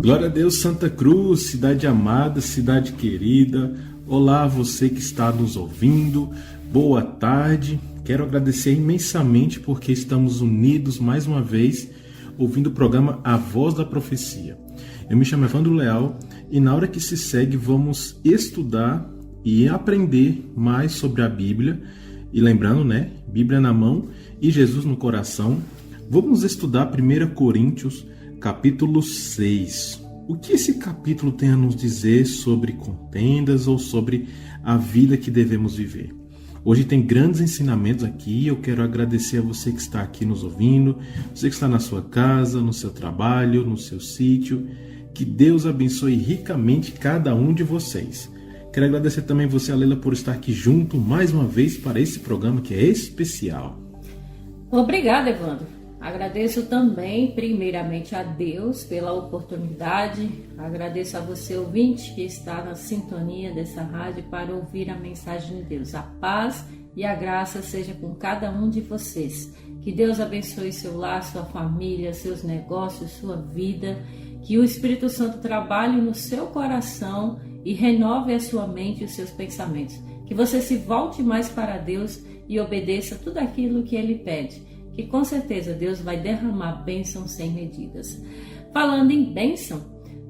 Glória a Deus, Santa Cruz, cidade amada, cidade querida. Olá, você que está nos ouvindo. Boa tarde. Quero agradecer imensamente porque estamos unidos mais uma vez ouvindo o programa A Voz da Profecia. Eu me chamo Evandro Leal e na hora que se segue vamos estudar e aprender mais sobre a Bíblia. E lembrando, Bíblia na mão e Jesus no coração. Vamos estudar 1 Coríntios, capítulo 6. O que esse capítulo tem a nos dizer sobre contendas ou sobre a vida que devemos viver? Hoje tem grandes ensinamentos aqui. Eu quero agradecer a você que está aqui nos ouvindo, você que está na sua casa, no seu trabalho, no seu sítio. Que Deus abençoe ricamente cada um de vocês. Quero agradecer também você, Leila, por estar aqui junto mais uma vez para esse programa que é especial. Obrigada, Evandro. Agradeço também, primeiramente, a Deus pela oportunidade. Agradeço a você, ouvinte, que está na sintonia dessa rádio para ouvir a mensagem de Deus. A paz e a graça seja com cada um de vocês. Que Deus abençoe seu lar, sua família, seus negócios, sua vida. Que o Espírito Santo trabalhe no seu coração e renove a sua mente e os seus pensamentos. Que você se volte mais para Deus e obedeça tudo aquilo que Ele pede. Que com certeza Deus vai derramar bênçãos sem medidas. Falando em bênção,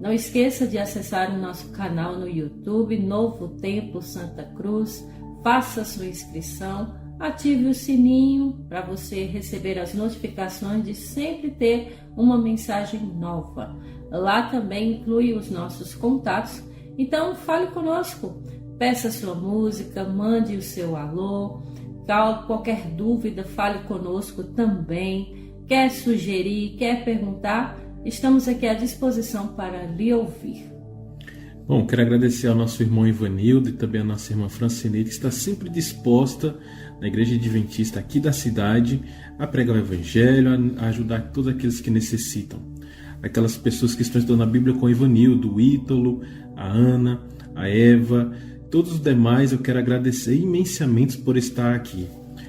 não esqueça de acessar o nosso canal no YouTube, Novo Tempo Santa Cruz. Faça sua inscrição, ative o sininho para você receber as notificações de sempre ter uma mensagem nova. Lá também inclui os nossos contatos. Então fale conosco, peça sua música, mande o seu alô. Qualquer dúvida, fale conosco também. Quer sugerir, quer perguntar? Estamos aqui à disposição para lhe ouvir. Bom, quero agradecer ao nosso irmão Ivanildo e também à nossa irmã Francinete, que está sempre disposta na Igreja Adventista aqui da cidade a pregar o Evangelho, a ajudar todos aqueles que necessitam. Aquelas pessoas que estão estudando a Bíblia com o Ivanildo, o Ítalo, a Ana, a Eva, todos os demais. Eu quero agradecer imensamente por estar aqui.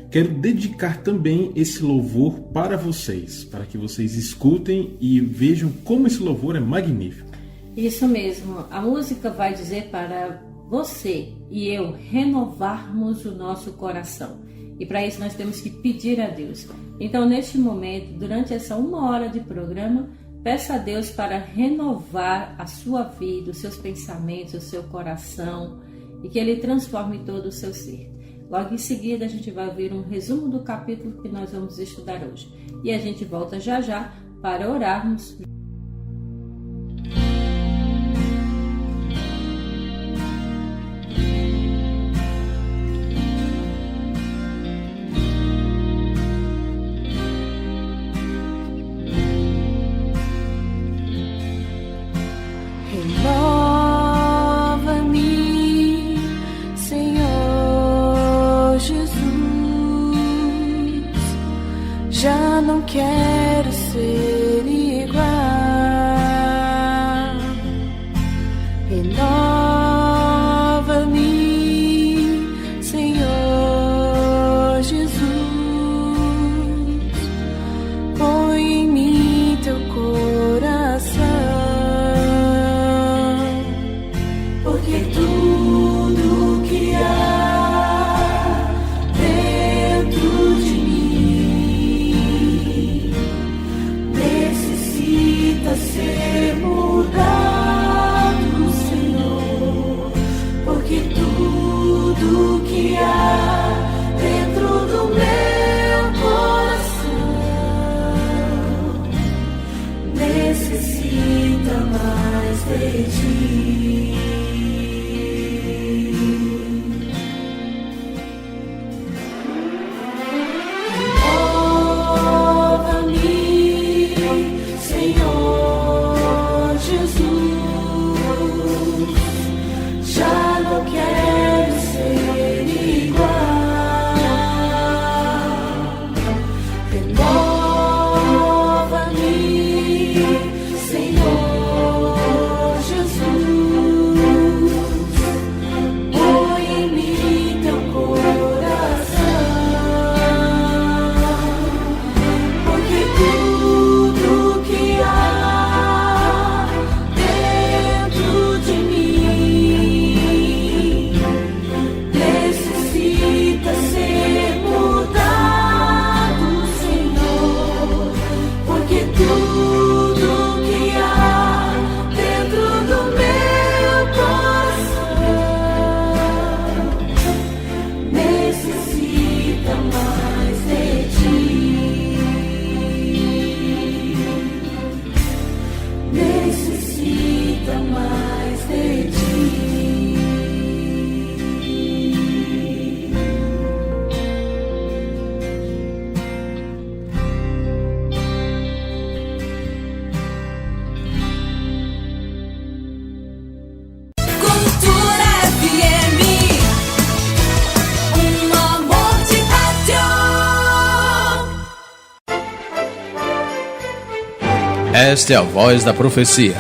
Quero dedicar também esse louvor para vocês, para que vocês escutem e vejam como esse louvor é magnífico. Isso mesmo, a música vai dizer para você e eu renovarmos o nosso coração. E para isso nós temos que pedir a Deus. Então, neste momento, durante essa 1 hora de programa, peça a Deus para renovar a sua vida, os seus pensamentos, o seu coração, e que Ele transforme todo o seu ser. Logo em seguida, a gente vai ouvir um resumo do capítulo que nós vamos estudar hoje. E a gente volta já já para orarmos. Já não quero ser igual. Renova-me, Senhor Jesus. Põe em mim teu coração, porque tudo que há dentro de mim Esta é a voz da profecia.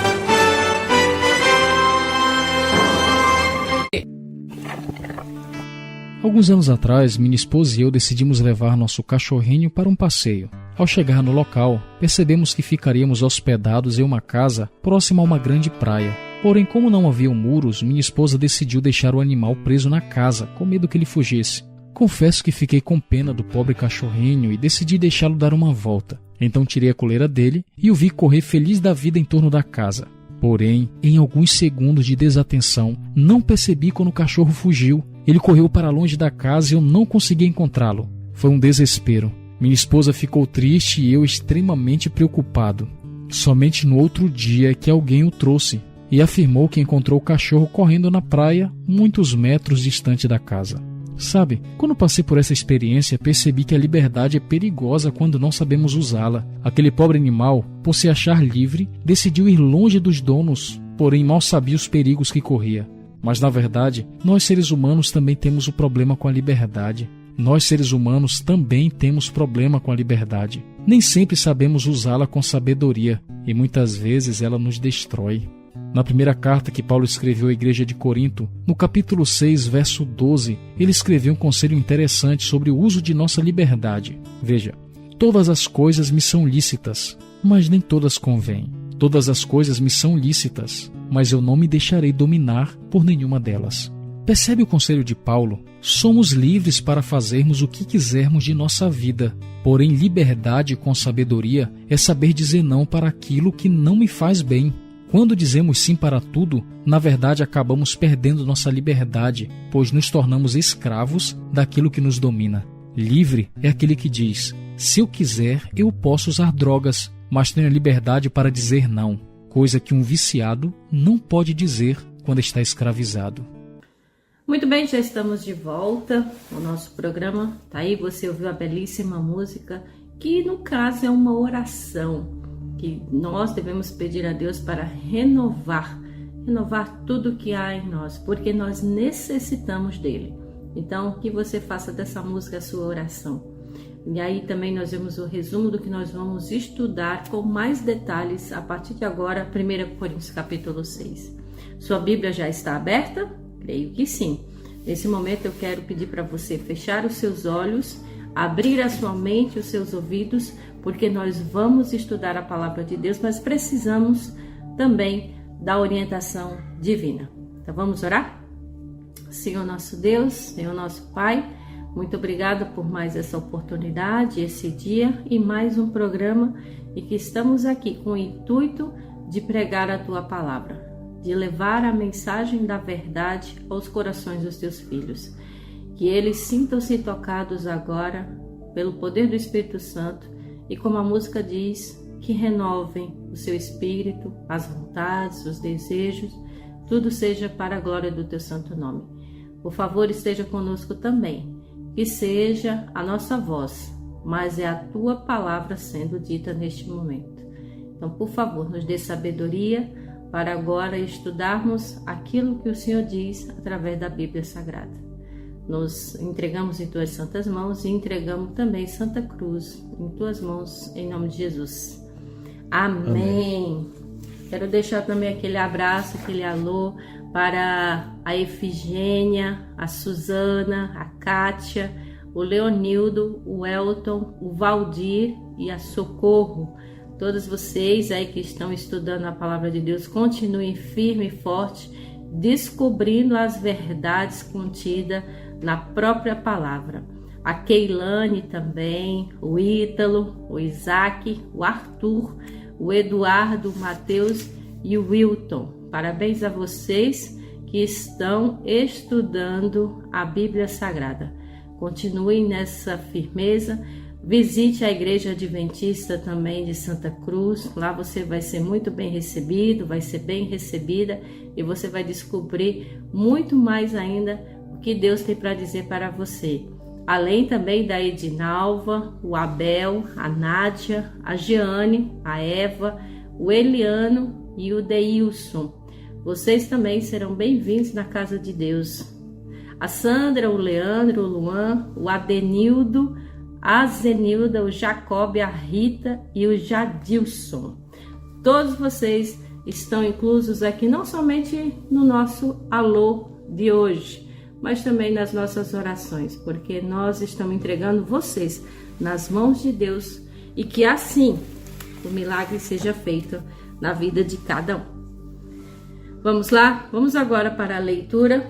Alguns anos atrás, minha esposa e eu decidimos levar nosso cachorrinho para um passeio. Ao chegar no local, percebemos que ficaríamos hospedados em uma casa próxima a uma grande praia. Porém, como não haviam muros, minha esposa decidiu deixar o animal preso na casa, com medo que ele fugisse. Confesso que fiquei com pena do pobre cachorrinho e decidi deixá-lo dar uma volta. Então tirei a coleira dele e o vi correr feliz da vida em torno da casa. Porém, em alguns segundos de desatenção, não percebi quando o cachorro fugiu. Ele correu para longe da casa e eu não consegui encontrá-lo. Foi um desespero. Minha esposa ficou triste e eu extremamente preocupado. Somente no outro dia que alguém o trouxe e afirmou que encontrou o cachorro correndo na praia, muitos metros distante da casa. Sabe, quando passei por essa experiência, percebi que a liberdade é perigosa quando não sabemos usá-la. Aquele pobre animal, por se achar livre, decidiu ir longe dos donos, porém mal sabia os perigos que corria. Mas, na verdade, nós seres humanos também temos o problema com a liberdade. Nós, seres humanos, também temos problema com a liberdade. Nem sempre sabemos usá-la com sabedoria, e muitas vezes ela nos destrói. Na primeira carta que Paulo escreveu à igreja de Corinto, no capítulo 6, verso 12, ele escreveu um conselho interessante sobre o uso de nossa liberdade. Veja, todas as coisas me são lícitas, mas nem todas convêm. Todas as coisas me são lícitas, mas eu não me deixarei dominar por nenhuma delas. Percebe o conselho de Paulo? Somos livres para fazermos o que quisermos de nossa vida, porém liberdade com sabedoria é saber dizer não para aquilo que não me faz bem. Quando dizemos sim para tudo, na verdade acabamos perdendo nossa liberdade, pois nos tornamos escravos daquilo que nos domina. Livre é aquele que diz, se eu quiser, eu posso usar drogas, mas tenho a liberdade para dizer não, coisa que um viciado não pode dizer quando está escravizado. Muito bem, já estamos de volta. O nosso programa tá aí, você ouviu a belíssima música, que no caso é uma oração, que nós devemos pedir a Deus para renovar tudo que há em nós, porque nós necessitamos dele. Então, que você faça dessa música a sua oração. E aí também nós vemos o resumo do que nós vamos estudar com mais detalhes a partir de agora, 1 Coríntios capítulo 6. Sua Bíblia já está aberta? Creio que sim. Nesse momento eu quero pedir para você fechar os seus olhos, abrir a sua mente, os seus ouvidos, porque nós vamos estudar a palavra de Deus, mas precisamos também da orientação divina. Então vamos orar? Senhor nosso Deus, Senhor nosso Pai, muito obrigada por mais essa oportunidade, esse dia e mais um programa, e que estamos aqui com o intuito de pregar a Tua palavra, de levar a mensagem da verdade aos corações dos Teus filhos. Que eles sintam-se tocados agora pelo poder do Espírito Santo e, como a música diz, que renovem o seu espírito, as vontades, os desejos, tudo seja para a glória do Teu santo nome. Por favor, esteja conosco também, que seja a nossa voz, mas é a Tua palavra sendo dita neste momento. Então, por favor, nos dê sabedoria para agora estudarmos aquilo que o Senhor diz através da Bíblia Sagrada. Nos entregamos em Tuas santas mãos e entregamos também Santa Cruz em Tuas mãos, em nome de Jesus. Amém. Quero deixar também aquele abraço, aquele alô para a Efigênia, a Suzana, a Kátia, o Leonildo, o Elton, o Valdir e a Socorro. Todos vocês aí que estão estudando a palavra de Deus, continuem firme e forte, descobrindo as verdades contidas na própria palavra. A Keilane também, o Ítalo, o Isaac, o Arthur, o Eduardo, o Mateus e o Wilton. Parabéns a vocês que estão estudando a Bíblia Sagrada. Continuem nessa firmeza. Visite a Igreja Adventista também de Santa Cruz. Lá você vai ser muito bem recebido, vai ser bem recebida e você vai descobrir muito mais ainda o que Deus tem para dizer para você. Além também da Edinalva, o Abel, a Nádia, a Jeane, a Eva, o Eliano e o Deilson. Vocês também serão bem-vindos na casa de Deus. A Sandra, o Leandro, o Luan, o Adenildo, a Zenilda, o Jacob, a Rita e o Jadilson. todos vocês estão inclusos aqui, não somente no nosso alô de hoje, mas também nas nossas orações, porque nós estamos entregando vocês nas mãos de Deus e que assim o milagre seja feito na vida de cada um. Vamos lá? Vamos agora para a leitura.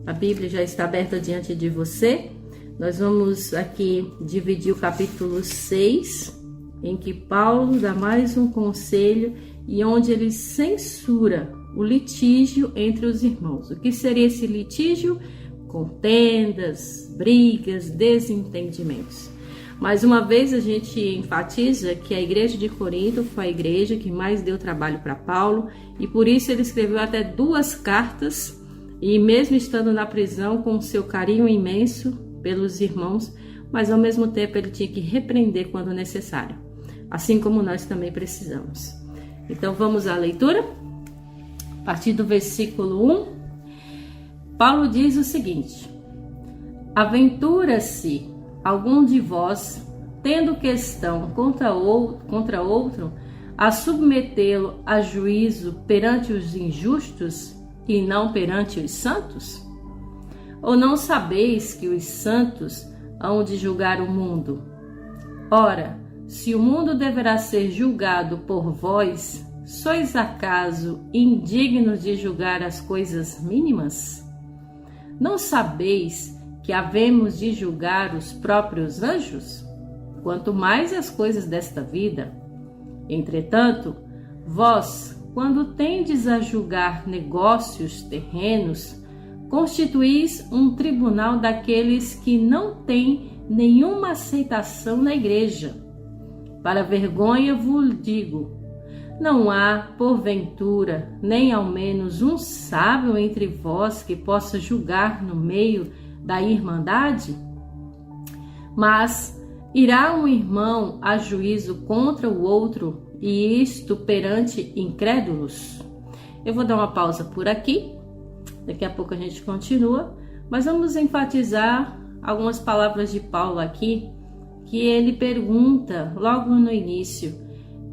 A Bíblia já está aberta diante de você. Nós vamos aqui dividir o capítulo 6, em que Paulo dá mais um conselho e onde ele censura o litígio entre os irmãos. O que seria esse litígio? Contendas, brigas, desentendimentos. Mais uma vez a gente enfatiza que a igreja de Corinto foi a igreja que mais deu trabalho para Paulo e por isso ele escreveu até 2 cartas e mesmo estando na prisão com seu carinho imenso pelos irmãos, mas ao mesmo tempo ele tinha que repreender quando necessário, assim como nós também precisamos. Então vamos à leitura? A partir do versículo 1, Paulo diz o seguinte: aventura-se algum de vós, tendo questão contra outro, a submetê-lo a juízo perante os injustos e não perante os santos? Ou não sabeis que os santos hão de julgar o mundo? Ora, se o mundo deverá ser julgado por vós, sois acaso indignos de julgar as coisas mínimas? Não sabeis que havemos de julgar os próprios anjos? Quanto mais as coisas desta vida. Entretanto, vós, quando tendes a julgar negócios terrenos, constituís um tribunal daqueles que não têm nenhuma aceitação na igreja. Para vergonha vos digo, não há, porventura, nem ao menos um sábio entre vós que possa julgar no meio da irmandade? Mas irá um irmão a juízo contra o outro, e isto perante incrédulos? Eu vou dar uma pausa por aqui. Daqui a pouco a gente continua, mas vamos enfatizar algumas palavras de Paulo aqui, que ele pergunta logo no início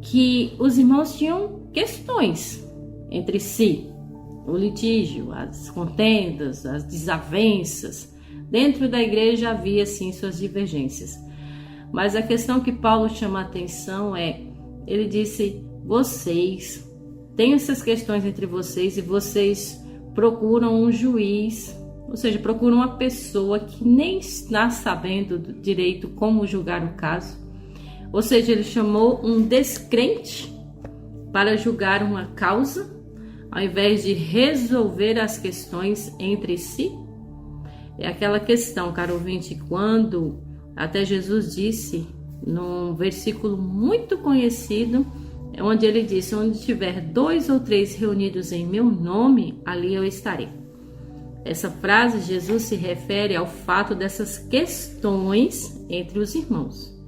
que os irmãos tinham questões entre si, o litígio, as contendas, as desavenças. Dentro da igreja havia sim suas divergências, mas a questão que Paulo chama a atenção é, ele disse, vocês têm essas questões entre vocês e vocês procuram um juiz, ou seja, procuram uma pessoa que nem está sabendo direito como julgar o caso. Ou seja, ele chamou um descrente para julgar uma causa, ao invés de resolver as questões entre si. É aquela questão, caro ouvinte, quando até Jesus disse, num versículo muito conhecido, onde ele disse, onde tiver 2 ou 3 reunidos em meu nome, ali eu estarei. Essa frase, Jesus se refere ao fato dessas questões entre os irmãos.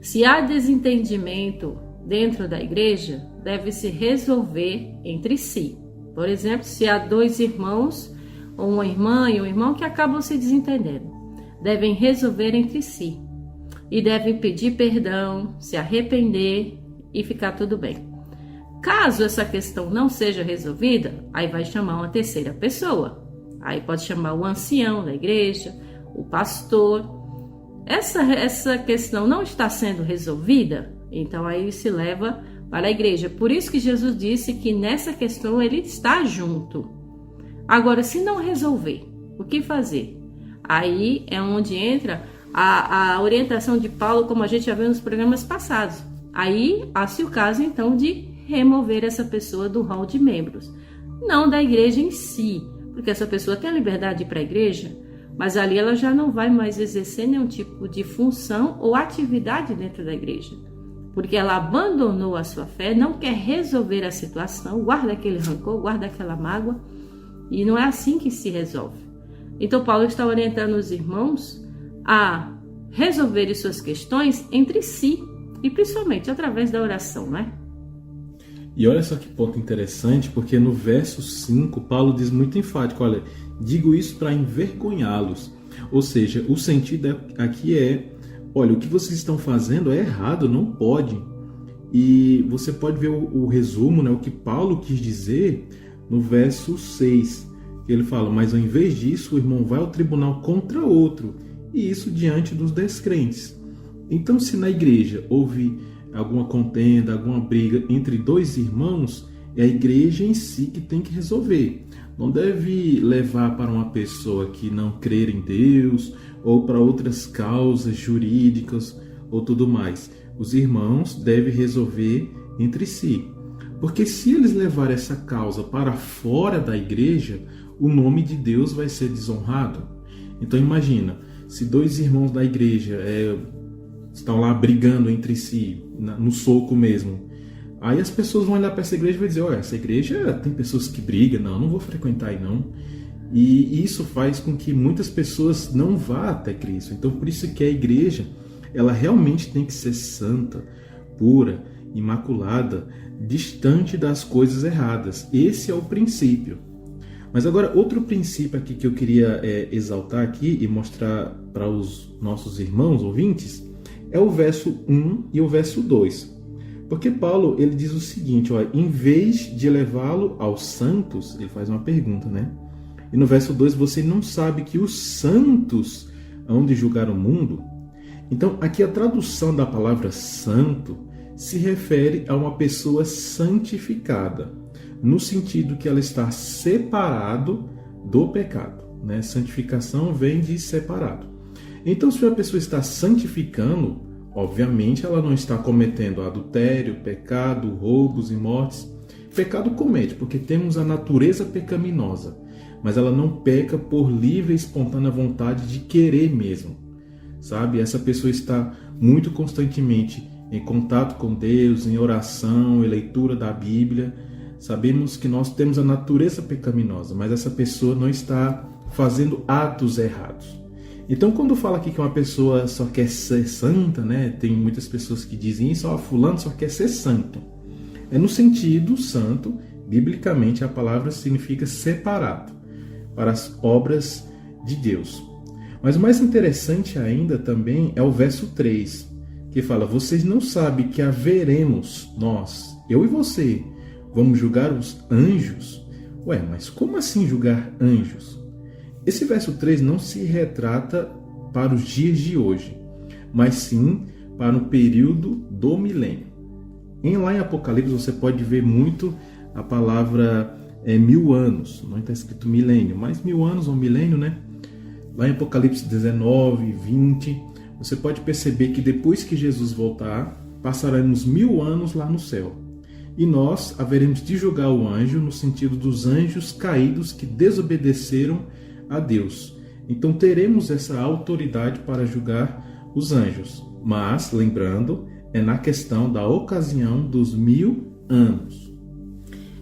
Se há desentendimento dentro da igreja, deve se resolver entre si. Por exemplo, se há 2 irmãos, ou uma irmã e um irmão que acabam se desentendendo, devem resolver entre si. E devem pedir perdão, se arrepender e ficar tudo bem. Caso essa questão não seja resolvida, aí vai chamar uma terceira pessoa. Aí pode chamar o ancião da igreja, o pastor. Essa questão não está sendo resolvida, então aí se leva para a igreja. Por isso que Jesus disse que nessa questão ele está junto. Agora, se não resolver, o que fazer? Aí é onde entra a orientação de Paulo, como a gente já viu nos programas passados. Aí há-se o caso, então, de remover essa pessoa do hall de membros. Não da igreja em si, porque essa pessoa tem a liberdade de ir para a igreja, mas ali ela já não vai mais exercer nenhum tipo de função ou atividade dentro da igreja. Porque ela abandonou a sua fé, não quer resolver a situação, guarda aquele rancor, guarda aquela mágoa, e não é assim que se resolve. Então Paulo está orientando os irmãos a resolverem suas questões entre si, e principalmente através da oração, não é? E olha só que ponto interessante, porque no verso 5, Paulo diz muito enfático, olha, digo isso para envergonhá-los. Ou seja, o sentido aqui é, olha, o que vocês estão fazendo é errado, não pode. E você pode ver o resumo, né, o que Paulo quis dizer no verso 6. Ele fala, mas ao invés disso, o irmão vai ao tribunal contra outro, e isso diante dos descrentes. Então, se na igreja houve alguma contenda, alguma briga entre dois irmãos, é a igreja em si que tem que resolver. Não deve levar para uma pessoa que não crer em Deus, ou para outras causas jurídicas, ou tudo mais. Os irmãos devem resolver entre si. Porque se eles levarem essa causa para fora da igreja, o nome de Deus vai ser desonrado. Então imagina, se dois irmãos da igreja estão lá brigando entre si, no soco mesmo, aí as pessoas vão olhar para essa igreja e vão dizer, olha, essa igreja tem pessoas que brigam, não vou frequentar aí não. E isso faz com que muitas pessoas não vá até Cristo. Então por isso que a igreja, ela realmente tem que ser santa, pura, imaculada, distante das coisas erradas. Esse é o princípio. Mas agora, outro princípio aqui que eu queria exaltar aqui e mostrar para os nossos irmãos ouvintes é o verso 1 e o verso 2. Porque Paulo, ele diz o seguinte, ó, em vez de levá-lo aos santos, ele faz uma pergunta, né? E no verso 2, você não sabe que os santos hão de julgar o mundo? Então, aqui a tradução da palavra santo se refere a uma pessoa santificada, no sentido que ela está separado do pecado, né? Santificação vem de separado. Então, se uma pessoa está santificando, obviamente ela não está cometendo adultério, pecado, roubos e mortes. Pecado comete, porque temos a natureza pecaminosa, mas ela não peca por livre e espontânea vontade de querer mesmo, sabe? Essa pessoa está muito constantemente em contato com Deus, em oração, em leitura da Bíblia. Sabemos que nós temos a natureza pecaminosa, mas essa pessoa não está fazendo atos errados. Então, quando fala aqui que uma pessoa só quer ser santa, né? Tem muitas pessoas que dizem isso, fulano só quer ser santo. É no sentido santo, biblicamente a palavra significa separado para as obras de Deus. Mas o mais interessante ainda também é o verso 3, que fala, vocês não sabem que haveremos nós, eu e você, vamos julgar os anjos? Ué, mas como assim julgar anjos? Esse verso 3 não se retrata para os dias de hoje, mas sim para o período do milênio. Lá em Apocalipse você pode ver muito a palavra 1000 anos, não está escrito milênio, mas 1000 anos ou milênio, né? Lá em Apocalipse 19, 20, você pode perceber que depois que Jesus voltar, passaremos 1000 anos lá no céu. E nós haveremos de julgar o anjo no sentido dos anjos caídos que desobedeceram a Deus. Então teremos essa autoridade para julgar os anjos. Mas, lembrando, é na questão da ocasião dos 1000 anos.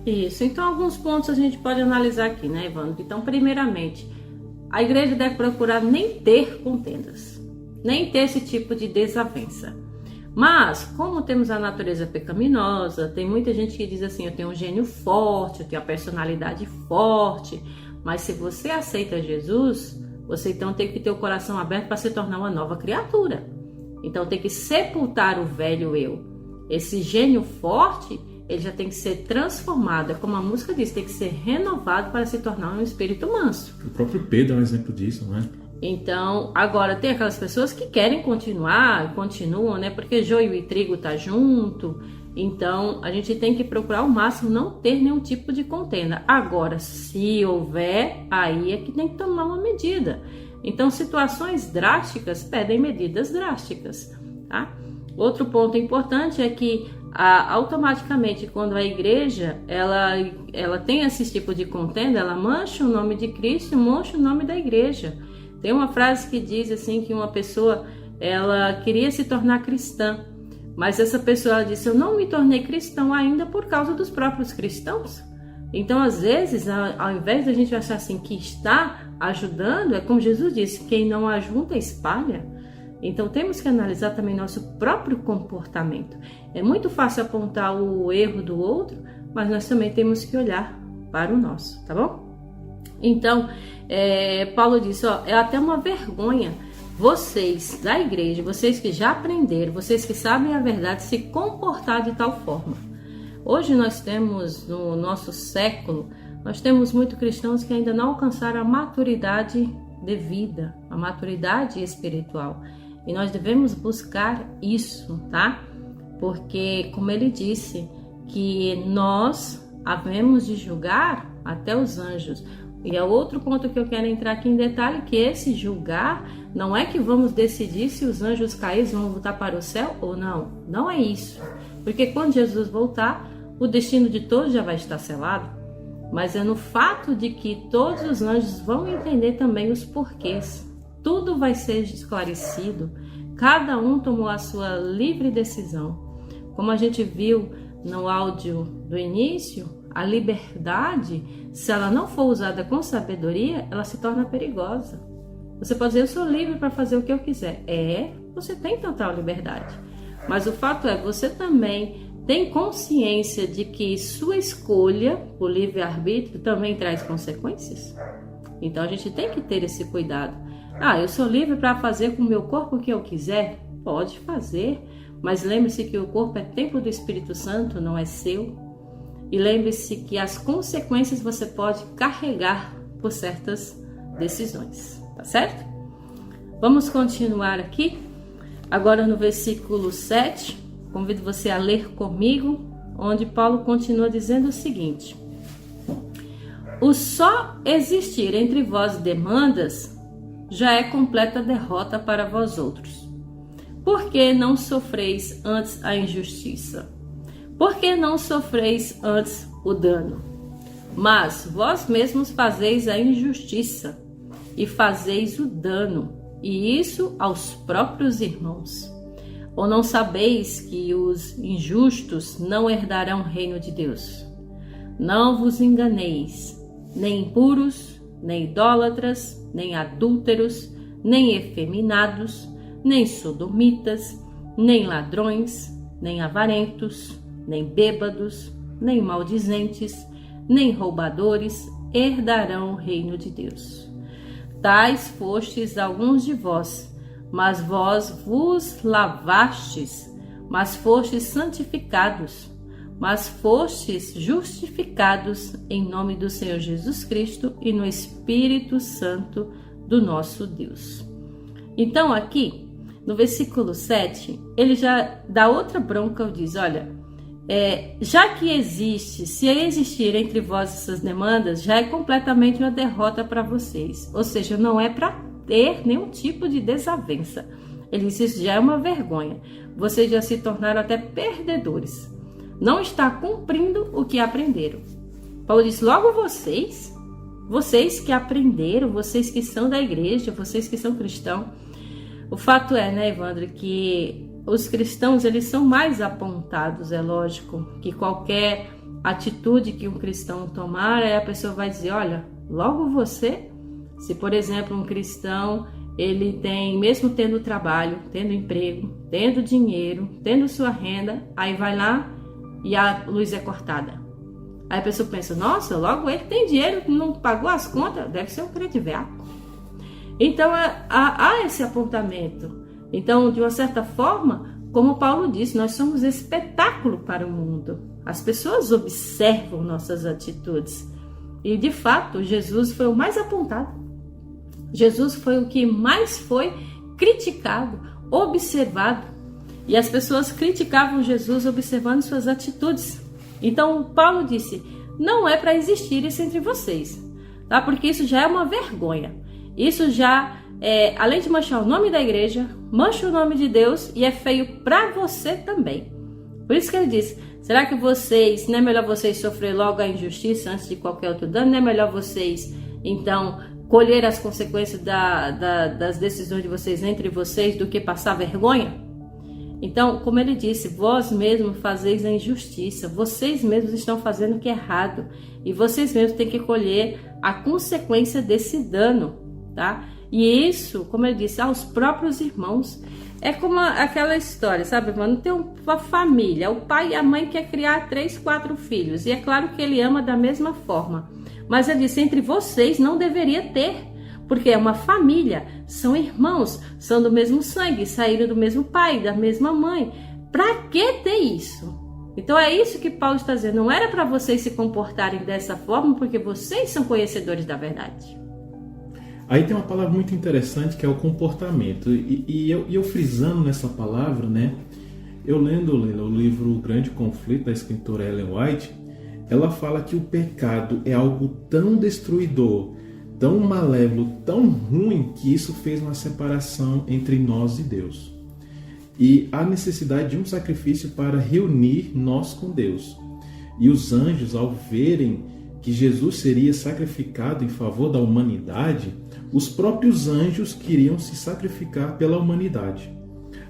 Isso, então alguns pontos a gente pode analisar aqui, né, Evandro? Então, primeiramente, a igreja deve procurar nem ter contendas, nem ter esse tipo de desavença. Mas, como temos a natureza pecaminosa, tem muita gente que diz assim, eu tenho um gênio forte, eu tenho a personalidade forte, mas se você aceita Jesus, você então tem que ter o coração aberto para se tornar uma nova criatura. Então tem que sepultar o velho eu. Esse gênio forte, ele já tem que ser transformado, é como a música diz, tem que ser renovado para se tornar um espírito manso. O próprio Pedro é um exemplo disso, não é? Então, agora tem aquelas pessoas que querem continuam, né? Porque joio e trigo tá junto. Então, a gente tem que procurar ao máximo não ter nenhum tipo de contenda. Agora, se houver, aí é que tem que tomar uma medida. Então, situações drásticas pedem medidas drásticas, tá? Outro ponto importante é que automaticamente, quando a igreja ela tem esse tipo de contenda, ela mancha o nome de Cristo e mancha o nome da igreja. Tem uma frase que diz assim que uma pessoa ela queria se tornar cristã, mas essa pessoa ela disse, eu não me tornei cristão ainda por causa dos próprios cristãos. Então, às vezes, ao invés da gente achar assim que está ajudando, é como Jesus disse, quem não ajunta, espalha. Então, temos que analisar também nosso próprio comportamento. É muito fácil apontar o erro do outro, mas nós também temos que olhar para o nosso, tá bom? Então, Paulo disse, é até uma vergonha vocês da igreja, vocês que já aprenderam, vocês que sabem a verdade, se comportar de tal forma. Hoje nós temos, no nosso século, nós temos muitos cristãos que ainda não alcançaram a maturidade de vida, a maturidade espiritual. E nós devemos buscar isso, tá? Porque, como ele disse, que nós havemos de julgar até os anjos. E é outro ponto que eu quero entrar aqui em detalhe, que esse julgar não é que vamos decidir se os anjos caídos vão voltar para o céu ou não. Não é isso. Porque quando Jesus voltar, o destino de todos já vai estar selado. Mas é no fato de que todos os anjos vão entender também os porquês. Tudo vai ser esclarecido. Cada um tomou a sua livre decisão. Como a gente viu no áudio do início, a liberdade, se ela não for usada com sabedoria, ela se torna perigosa. Você pode dizer, eu sou livre para fazer o que eu quiser. Você tem total liberdade. Mas o fato é, você também tem consciência de que sua escolha, o livre-arbítrio, também traz consequências? Então a gente tem que ter esse cuidado. Eu sou livre para fazer com o meu corpo o que eu quiser? Pode fazer, mas lembre-se que o corpo é templo do Espírito Santo, não é seu. E lembre-se que as consequências você pode carregar por certas decisões, tá certo? Vamos continuar aqui. Agora no versículo 7, convido você a ler comigo, onde Paulo continua dizendo o seguinte: o só existir entre vós demandas já é completa derrota para vós outros. Por que não sofreis antes a injustiça? Por que não sofreis antes o dano? Mas vós mesmos fazeis a injustiça e fazeis o dano, e isso aos próprios irmãos. Ou não sabeis que os injustos não herdarão o reino de Deus? Não vos enganeis, nem impuros, nem idólatras, nem adúlteros, nem efeminados, nem sodomitas, nem ladrões, nem avarentos, nem bêbados, nem maldizentes, nem roubadores herdarão o reino de Deus. Tais fostes alguns de vós, mas vós vos lavastes, mas fostes santificados, mas fostes justificados em nome do Senhor Jesus Cristo e no Espírito Santo do nosso Deus. Então aqui, no versículo 7, ele já dá outra bronca, diz, olha, já que existe, se existir entre vós essas demandas, já é completamente uma derrota para vocês. Ou seja, não é para ter nenhum tipo de desavença. Ele diz, isso já é uma vergonha. Vocês já se tornaram até perdedores. Não está cumprindo o que aprenderam. Paulo diz, logo vocês que aprenderam, vocês que são da igreja, vocês que são cristãos. O fato é, né, Evandro, que os cristãos, eles são mais apontados, é lógico, que qualquer atitude que um cristão tomar, a pessoa vai dizer, olha, logo você, se por exemplo um cristão, ele tem, mesmo tendo trabalho, tendo emprego, tendo dinheiro, tendo sua renda, aí vai lá e a luz é cortada. Aí a pessoa pensa, nossa, logo ele tem dinheiro, não pagou as contas, deve ser um crente velho. Então há esse apontamento. Então, de uma certa forma, como Paulo disse, nós somos espetáculo para o mundo. As pessoas observam nossas atitudes. E, de fato, Jesus foi o mais apontado. Jesus foi o que mais foi criticado, observado. E as pessoas criticavam Jesus observando suas atitudes. Então, Paulo disse, não é para existir isso entre vocês, tá? Porque isso já é uma vergonha. Isso já além de manchar o nome da igreja, mancha o nome de Deus e é feio para você também. Por isso que ele diz, será que vocês, não é melhor vocês sofrer logo a injustiça antes de qualquer outro dano? Não é melhor vocês, então, colher as consequências das decisões de vocês entre vocês do que passar vergonha? Então, como ele disse, vós mesmos fazeis a injustiça, vocês mesmos estão fazendo o que é errado e vocês mesmos têm que colher a consequência desse dano, tá? E isso, como ele disse, aos próprios irmãos. É como aquela história, sabe, mano? Tem uma família, o pai e a mãe quer criar 3, 4 filhos. E é claro que ele ama da mesma forma. Mas ele disse, entre vocês não deveria ter. porque é uma família, são irmãos, são do mesmo sangue, saíram do mesmo pai, da mesma mãe. Para que ter isso? Então é isso que Paulo está dizendo. Não era para vocês se comportarem dessa forma, porque vocês são conhecedores da verdade. Aí tem uma palavra muito interessante que é o comportamento. E eu frisando nessa palavra, né? Eu lendo o livro O Grande Conflito, da escritora Ellen White, ela fala que o pecado é algo tão destruidor, tão malévolo, tão ruim, que isso fez uma separação entre nós e Deus. E há necessidade de um sacrifício para reunir nós com Deus. E os anjos, ao verem que Jesus seria sacrificado em favor da humanidade, os próprios anjos queriam se sacrificar pela humanidade.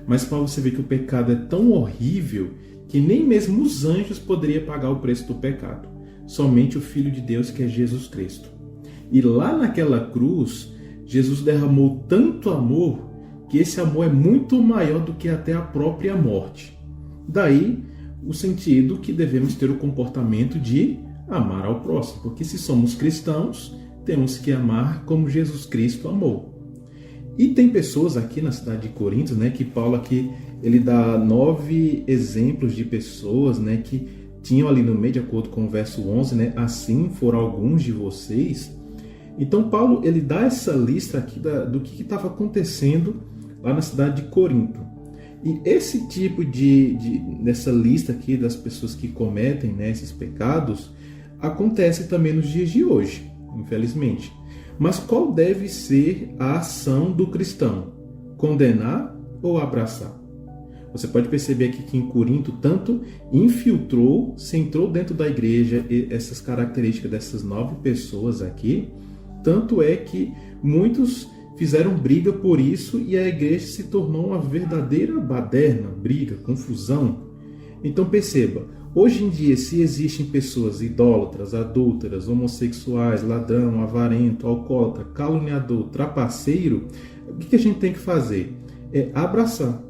Mas para você ver que o pecado é tão horrível que nem mesmo os anjos poderiam pagar o preço do pecado. Somente o Filho de Deus, que é Jesus Cristo. E lá naquela cruz, Jesus derramou tanto amor que esse amor é muito maior do que até a própria morte. Daí o sentido que devemos ter o comportamento de amar ao próximo, porque se somos cristãos, temos que amar como Jesus Cristo amou. E tem pessoas aqui na cidade de Corinto, né, que Paulo aqui ele dá 9 exemplos de pessoas, né, que tinham ali no meio, de acordo com o verso 11, né, assim foram alguns de vocês. Então Paulo ele dá essa lista aqui do que estava acontecendo lá na cidade de Corinto. E esse tipo dessa lista aqui das pessoas que cometem, né, esses pecados acontece também nos dias de hoje, infelizmente. Mas qual deve ser a ação do cristão? Condenar ou abraçar? Você pode perceber aqui que em Corinto tanto infiltrou, se entrou dentro da igreja essas características dessas 9 pessoas aqui, tanto é que muitos fizeram briga por isso e a igreja se tornou uma verdadeira baderna, briga, confusão. Então perceba, hoje em dia, se existem pessoas idólatras, adúlteras, homossexuais, ladrão, avarento, alcoólatra, caluniador, trapaceiro, o que a gente tem que fazer? É abraçar.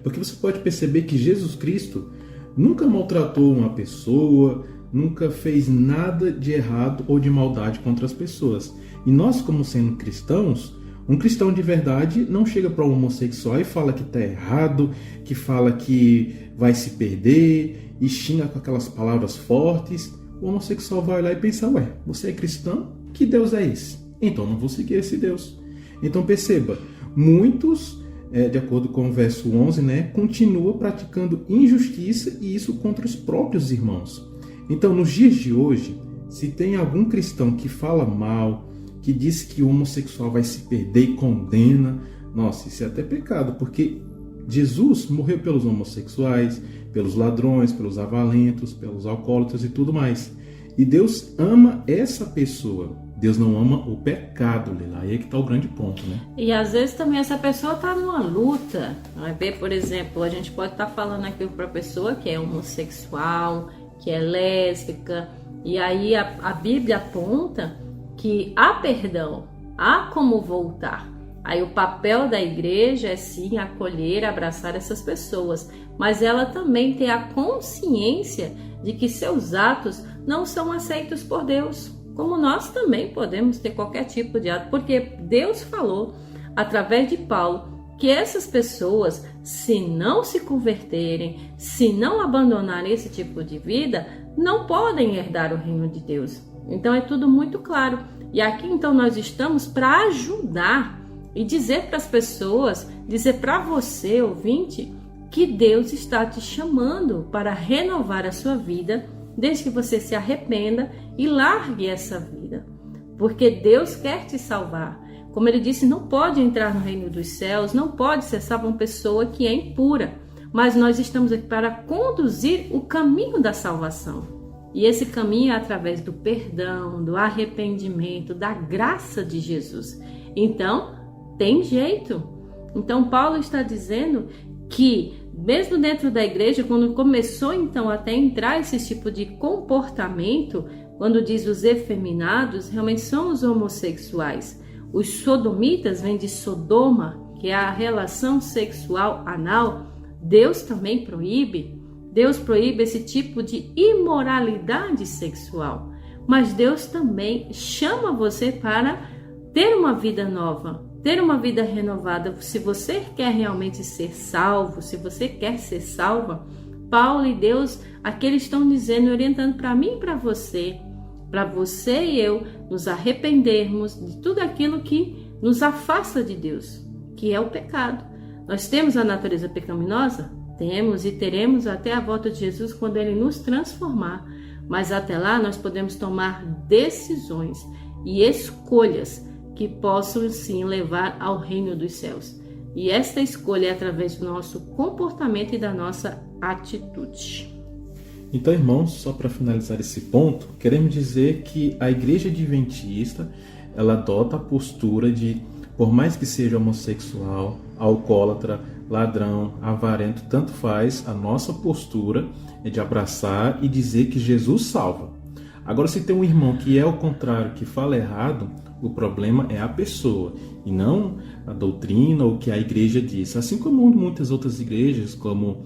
Porque você pode perceber que Jesus Cristo nunca maltratou uma pessoa, nunca fez nada de errado ou de maldade contra as pessoas. E nós, como sendo cristãos, um cristão de verdade não chega para um homossexual e fala que está errado, que fala que vai se perder e xinga com aquelas palavras fortes. O homossexual vai olhar e pensar, ué, você é cristão? Que Deus é esse? Então não vou seguir esse Deus. Então perceba, muitos, de acordo com o verso 11, né, continuam praticando injustiça e isso contra os próprios irmãos. Então nos dias de hoje, se tem algum cristão que fala mal, que diz que o homossexual vai se perder e condena, nossa, isso é até pecado, porque Jesus morreu pelos homossexuais, pelos ladrões, pelos avalentos, pelos alcoólatras e tudo mais. E Deus ama essa pessoa. Deus não ama o pecado, Lila. Aí é que está o grande ponto, né? E às vezes também essa pessoa está numa luta. Vai ver, por exemplo, a gente pode estar falando aqui para a pessoa que é homossexual, que é lésbica, e aí a Bíblia aponta que há perdão, há como voltar. Aí o papel da igreja é sim acolher, abraçar essas pessoas, mas ela também tem a consciência de que seus atos não são aceitos por Deus, como nós também podemos ter qualquer tipo de ato, porque Deus falou através de Paulo que essas pessoas, se não se converterem, se não abandonarem esse tipo de vida, não podem herdar o reino de Deus. Então é tudo muito claro. E aqui então nós estamos para ajudar e dizer para as pessoas, dizer para você, ouvinte, que Deus está te chamando para renovar a sua vida, desde que você se arrependa e largue essa vida. Porque Deus quer te salvar. Como ele disse, não pode entrar no reino dos céus, não pode ser salva uma pessoa que é impura. Mas nós estamos aqui para conduzir o caminho da salvação. E esse caminho é através do perdão, do arrependimento, da graça de Jesus. Então, tem jeito. Então, Paulo está dizendo que, mesmo dentro da igreja, quando começou então até entrar esse tipo de comportamento, quando diz os efeminados, realmente são os homossexuais. Os sodomitas vêm de Sodoma, que é a relação sexual anal. Deus também proíbe. Deus proíbe esse tipo de imoralidade sexual. Mas Deus também chama você para ter uma vida nova, ter uma vida renovada. Se você quer realmente ser salvo, se você quer ser salva, Paulo e Deus, aqui eles estão dizendo, orientando para mim e para você e eu nos arrependermos de tudo aquilo que nos afasta de Deus, que é o pecado. Nós temos a natureza pecaminosa? Temos e teremos até a volta de Jesus, quando Ele nos transformar. Mas até lá nós podemos tomar decisões e escolhas que possam sim levar ao reino dos céus. E esta escolha é através do nosso comportamento e da nossa atitude. Então, irmãos, só para finalizar esse ponto, queremos dizer que a Igreja Adventista, ela adota a postura de, por mais que seja homossexual, alcoólatra, ladrão, avarento, tanto faz, a nossa postura é de abraçar e dizer que Jesus salva. Agora, se tem um irmão que é o contrário, que fala errado, o problema é a pessoa e não a doutrina ou o que a igreja diz. Assim como muitas outras igrejas, como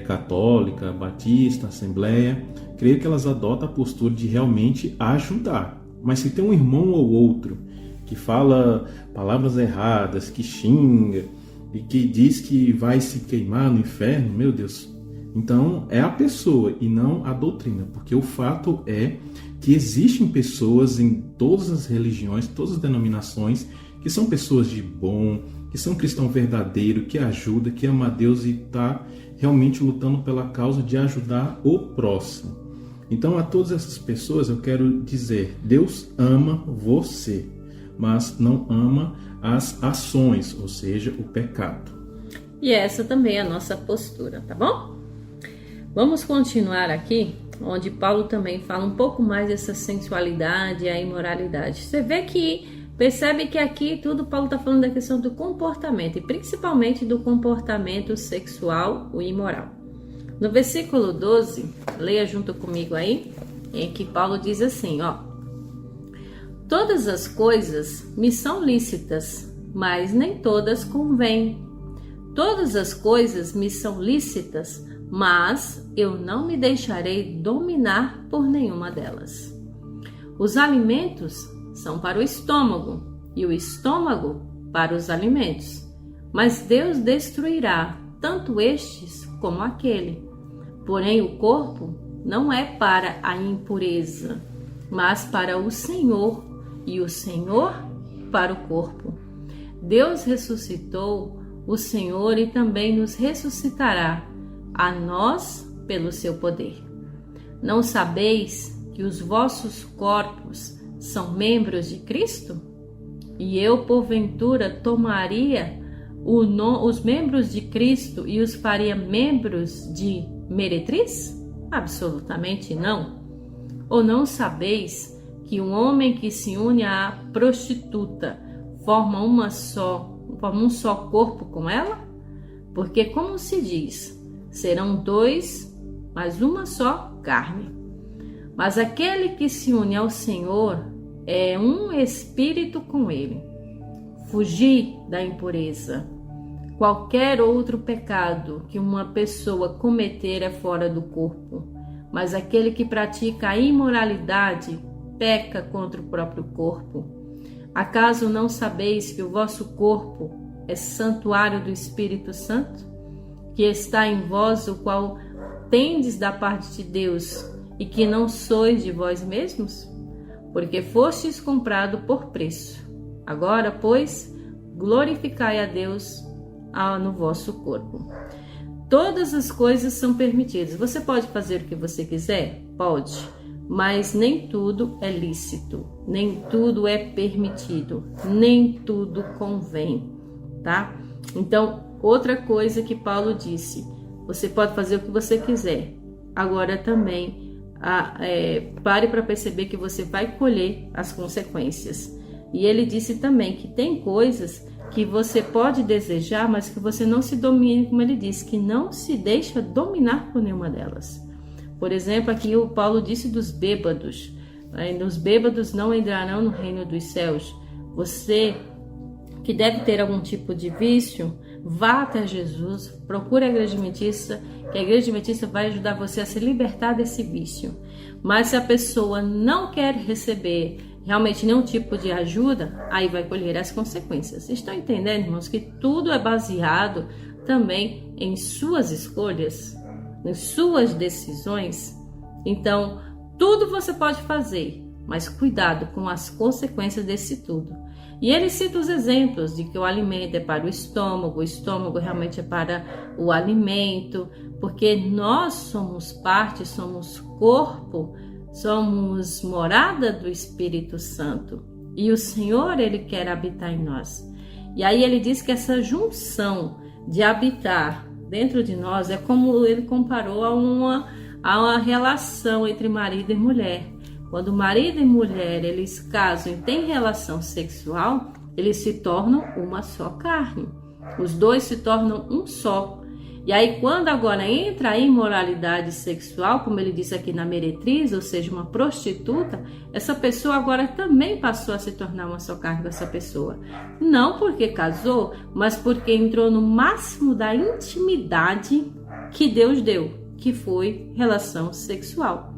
católica, batista, assembleia, creio que elas adotam a postura de realmente ajudar. Mas se tem um irmão ou outro que fala palavras erradas, que xinga e que diz que vai se queimar no inferno, meu Deus, então é a pessoa e não a doutrina, porque o fato é que existem pessoas em todas as religiões, todas as denominações, que são pessoas de bom, que são cristão verdadeiro, que ajuda, que ama a Deus e está realmente lutando pela causa de ajudar o próximo. Então, a todas essas pessoas eu quero dizer, Deus ama você, mas não ama as ações, ou seja, o pecado. E essa também é a nossa postura, tá bom? Vamos continuar aqui, onde Paulo também fala um pouco mais dessa sensualidade e a imoralidade. Você vê que, percebe que aqui tudo Paulo está falando da questão do comportamento, e principalmente do comportamento sexual ou imoral. No versículo 12, leia junto comigo aí, em que Paulo diz assim, ó: todas as coisas me são lícitas, mas nem todas convêm. Todas as coisas me são lícitas, mas eu não me deixarei dominar por nenhuma delas. Os alimentos são para o estômago, e o estômago para os alimentos. Mas Deus destruirá tanto estes como aquele. Porém, o corpo não é para a impureza, mas para o Senhor, e o Senhor para o corpo. Deus ressuscitou o Senhor e também nos ressuscitará a nós pelo seu poder. Não sabeis que os vossos corpos são membros de Cristo? E eu, porventura, tomaria os membros de Cristo e os faria membros de meretriz? Absolutamente não. Ou não sabeis que um homem que se une à prostituta forma um só corpo com ela? Porque, como se diz, serão dois, mas uma só carne. Mas aquele que se une ao Senhor é um espírito com ele. Fugi da impureza. Qualquer outro pecado que uma pessoa cometer é fora do corpo, mas aquele que pratica a imoralidade peca contra o próprio corpo. Acaso não sabeis que o vosso corpo é santuário do Espírito Santo, que está em vós, o qual tendes da parte de Deus, e que não sois de vós mesmos? Porque fostes comprado por preço. Agora, pois, glorificai a Deus no vosso corpo. Todas as coisas são permitidas. Você pode fazer o que você quiser? Pode. Mas nem tudo é lícito, nem tudo é permitido, nem tudo convém, tá? Então, outra coisa que Paulo disse, você pode fazer o que você quiser. Agora também, pare para perceber que você vai colher as consequências. E ele disse também que tem coisas que você pode desejar, mas que você não se domine, como ele disse, que não se deixa dominar por nenhuma delas. Por exemplo, aqui o Paulo disse dos bêbados. Os bêbados não entrarão no reino dos céus. Você que deve ter algum tipo de vício, vá até Jesus, procure a Igreja Adventista, que a Igreja Adventista vai ajudar você a se libertar desse vício. Mas se a pessoa não quer receber realmente nenhum tipo de ajuda, aí vai colher as consequências. Vocês estão entendendo, irmãos, que tudo é baseado também em suas escolhas, em suas decisões? Então, tudo você pode fazer, mas cuidado com as consequências desse tudo. E ele cita os exemplos de que o alimento é para o estômago realmente é para o alimento, porque nós somos parte, somos corpo, somos morada do Espírito Santo. E o Senhor, Ele quer habitar em nós. E aí ele diz que essa junção de habitar dentro de nós é como ele comparou a uma relação entre marido e mulher. Quando marido e mulher, eles casam e têm relação sexual, eles se tornam uma só carne. Os dois se tornam um só. E aí, quando agora entra a imoralidade sexual, como ele disse aqui na meretriz, ou seja, uma prostituta, essa pessoa agora também passou a se tornar uma só carne com essa pessoa. Não porque casou, mas porque entrou no máximo da intimidade que Deus deu, que foi relação sexual.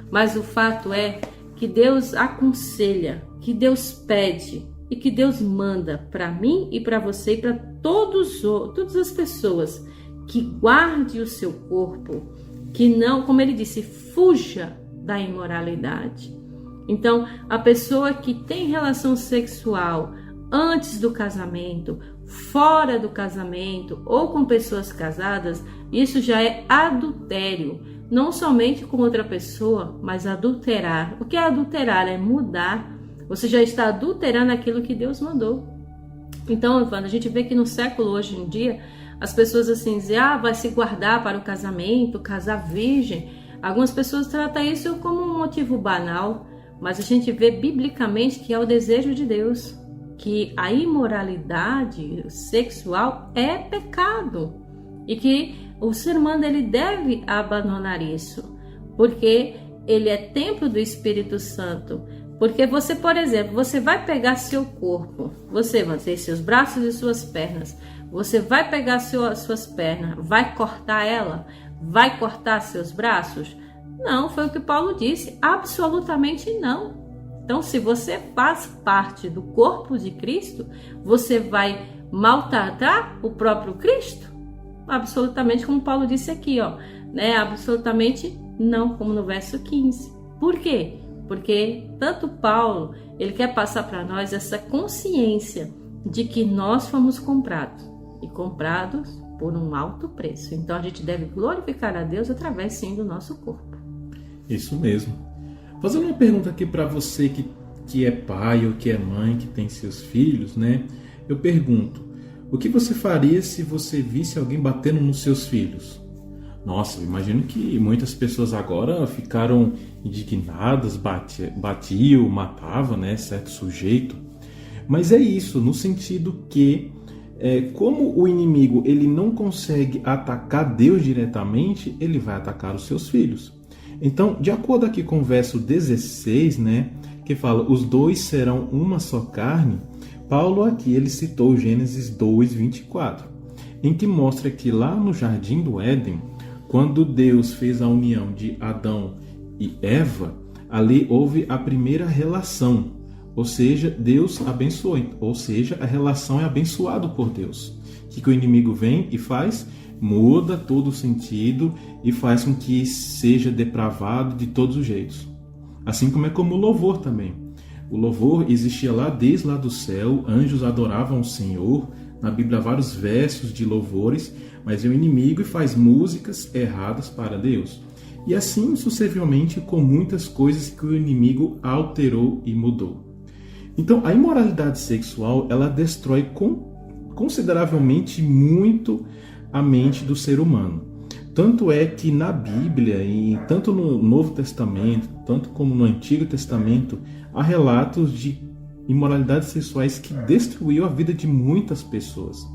Mas o fato é que Deus aconselha, que Deus pede e que Deus manda para mim e para você e para todas as pessoas que guarde o seu corpo, que não, como ele disse, fuja da imoralidade. Então, a pessoa que tem relação sexual antes do casamento, fora do casamento ou com pessoas casadas, isso já é adultério. Não somente com outra pessoa, mas adulterar. O que é adulterar? É mudar. Você já está adulterando aquilo que Deus mandou. Então, Evandro, a gente vê que no século hoje em dia, as pessoas assim dizem, vai se guardar para o casamento, casar virgem. Algumas pessoas tratam isso como um motivo banal, mas a gente vê biblicamente que é o desejo de Deus, que a imoralidade sexual é pecado e que o ser humano ele deve abandonar isso, porque ele é templo do Espírito Santo. Porque você, por exemplo, você vai pegar seu corpo, você vai ter seus braços e suas pernas, você vai pegar suas pernas, vai cortar ela, vai cortar seus braços? Não, foi o que Paulo disse, absolutamente não. Então, se você faz parte do corpo de Cristo, você vai maltratar o próprio Cristo? Absolutamente, como Paulo disse aqui, absolutamente não, como no verso 15. Por quê? Porque tanto Paulo, ele quer passar para nós essa consciência de que nós fomos comprados, e comprados por um alto preço. Então a gente deve glorificar a Deus através sim do nosso corpo. Isso mesmo. Fazendo uma pergunta aqui para você que é pai ou que é mãe, que tem seus filhos, né? Eu pergunto, o que você faria se você visse alguém batendo nos seus filhos? Nossa, eu imagino que muitas pessoas agora ficaram indignadas, batiam, matavam, né, certo sujeito. Mas é isso, no sentido que, como o inimigo ele não consegue atacar Deus diretamente, ele vai atacar os seus filhos. Então, de acordo aqui com o verso 16, né, que fala, os dois serão uma só carne, Paulo aqui ele citou Gênesis 2:24, em que mostra que lá no Jardim do Éden, quando Deus fez a união de Adão e Eva, ali houve a primeira relação, ou seja, Deus abençoou, ou seja, a relação é abençoada por Deus. O que o inimigo vem e faz? Muda todo o sentido e faz com que seja depravado de todos os jeitos. Assim como o louvor também. O louvor existia lá desde lá do céu, anjos adoravam o Senhor, na Bíblia há vários versos de louvores, mas é o inimigo e faz músicas erradas para Deus. E assim sucessivamente com muitas coisas que o inimigo alterou e mudou. Então a imoralidade sexual ela destrói consideravelmente muito a mente do ser humano. Tanto é que na Bíblia, e tanto no Novo Testamento, tanto como no Antigo Testamento, há relatos de imoralidades sexuais que destruiu a vida de muitas pessoas.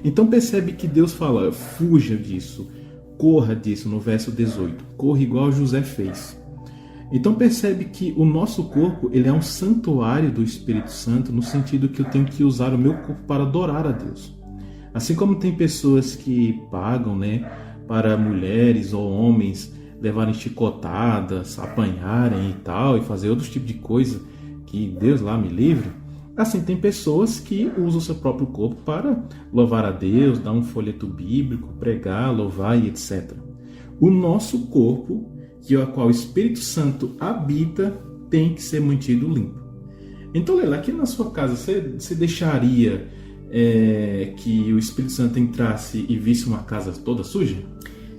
Então percebe que Deus fala, fuja disso, corra disso, no verso 18, corra igual José fez. Então percebe que o nosso corpo ele é um santuário do Espírito Santo, no sentido que eu tenho que usar o meu corpo para adorar a Deus. Assim como tem pessoas que pagam, né, para mulheres ou homens levarem chicotadas, apanharem e tal, e fazer outros tipos de coisa que Deus lá me livre. Assim, tem pessoas que usam o seu próprio corpo para louvar a Deus, dar um folheto bíblico, pregar, louvar e etc. O nosso corpo, que é o qual o Espírito Santo habita, tem que ser mantido limpo. Então, Leila, aqui na sua casa, você deixaria que o Espírito Santo entrasse e visse uma casa toda suja?